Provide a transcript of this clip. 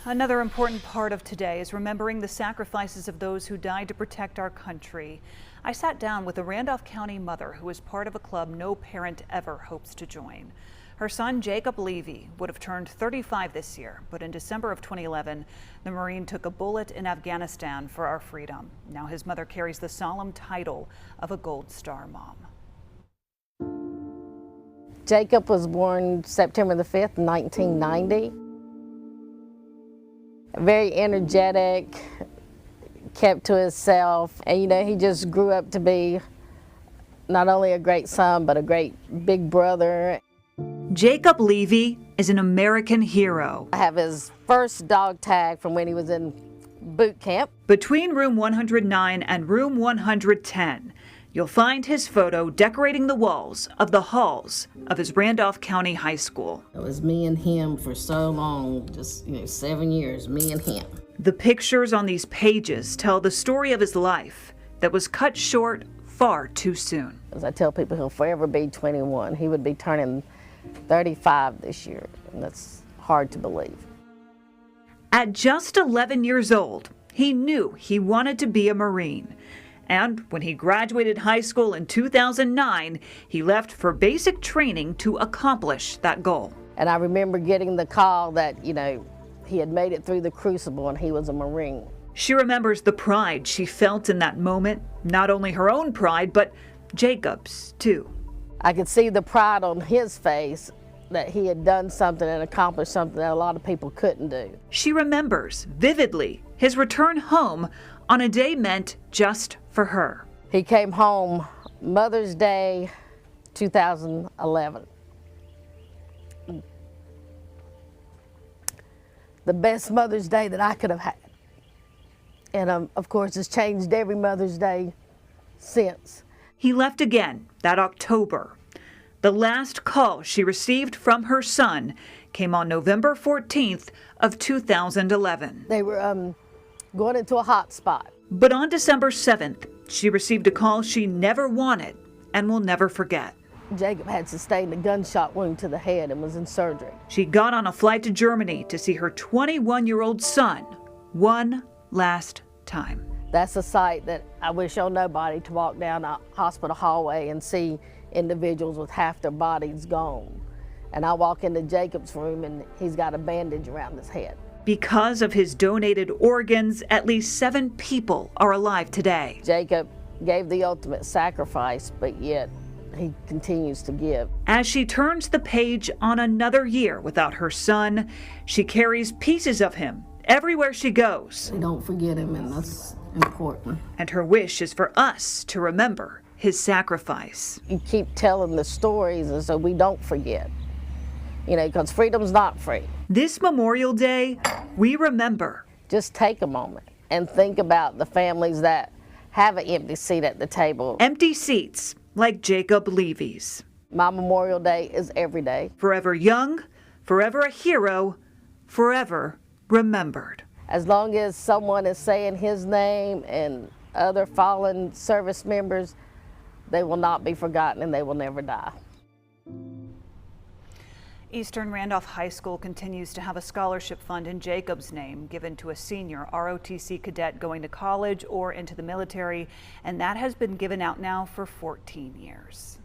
Another important part of today is remembering the sacrifices of those who died to protect our country. I sat down with a Randolph County mother who is part of a club no parent ever hopes to join. Her son, Jacob Levy, would have turned 35 this year, but in December of 2011, the Marine took a bullet in Afghanistan for our freedom. Now his mother carries the solemn title of a Gold Star mom. Jacob was born September the 5th, 1990. Very energetic, kept to himself, and he just grew up to be not only a great son, but a great big brother. Jacob Levy is an American hero. I have his first dog tag from when he was in boot camp. Between room 109 and room 110, you'll find his photo decorating the walls of the halls of his Randolph County High School. It was me and him for so long, just 7 years, me and him. The pictures on these pages tell the story of his life that was cut short far too soon. As I tell people, he'll forever be 21. He would be turning 35 this year, and that's hard to believe. At just 11 years old, he knew he wanted to be a Marine. And when he graduated high school in 2009, he left for basic training to accomplish that goal. And I remember getting the call that, he had made it through the crucible and he was a Marine. She remembers the pride she felt in that moment, not only her own pride, but Jacob's too. I could see the pride on his face that he had done something and accomplished something that a lot of people couldn't do. She remembers vividly his return home on a day meant just for her. He came home Mother's Day 2011. The best Mother's Day that I could have had. And of course, it's changed every Mother's Day since. He left again that October. The last call she received from her son came on November 14th of 2011. They were going into a hot spot. But on December 7th, she received a call she never wanted and will never forget. Jacob had sustained a gunshot wound to the head and was in surgery. She got on a flight to Germany to see her 21-year-old son one last time. That's a sight that I wish on nobody, to walk down a hospital hallway and see individuals with half their bodies gone. And I walk into Jacob's room and he's got a bandage around his head. Because of his donated organs, at least 7 people are alive today. Jacob gave the ultimate sacrifice, but yet he continues to give. As she turns the page on another year without her son, she carries pieces of him everywhere she goes. We don't forget him, and that's important. And her wish is for us to remember his sacrifice. You keep telling the stories, and so we don't forget. Because freedom's not free. This Memorial Day, we remember. Just take a moment and think about the families that have an empty seat at the table. Empty seats like Jacob Levy's. My Memorial Day is every day. Forever young, forever a hero, forever remembered. As long as someone is saying his name and other fallen service members, they will not be forgotten and they will never die. Eastern Randolph High School continues to have a scholarship fund in Jacob's name given to a senior ROTC cadet going to college or into the military, and that has been given out now for 14 years.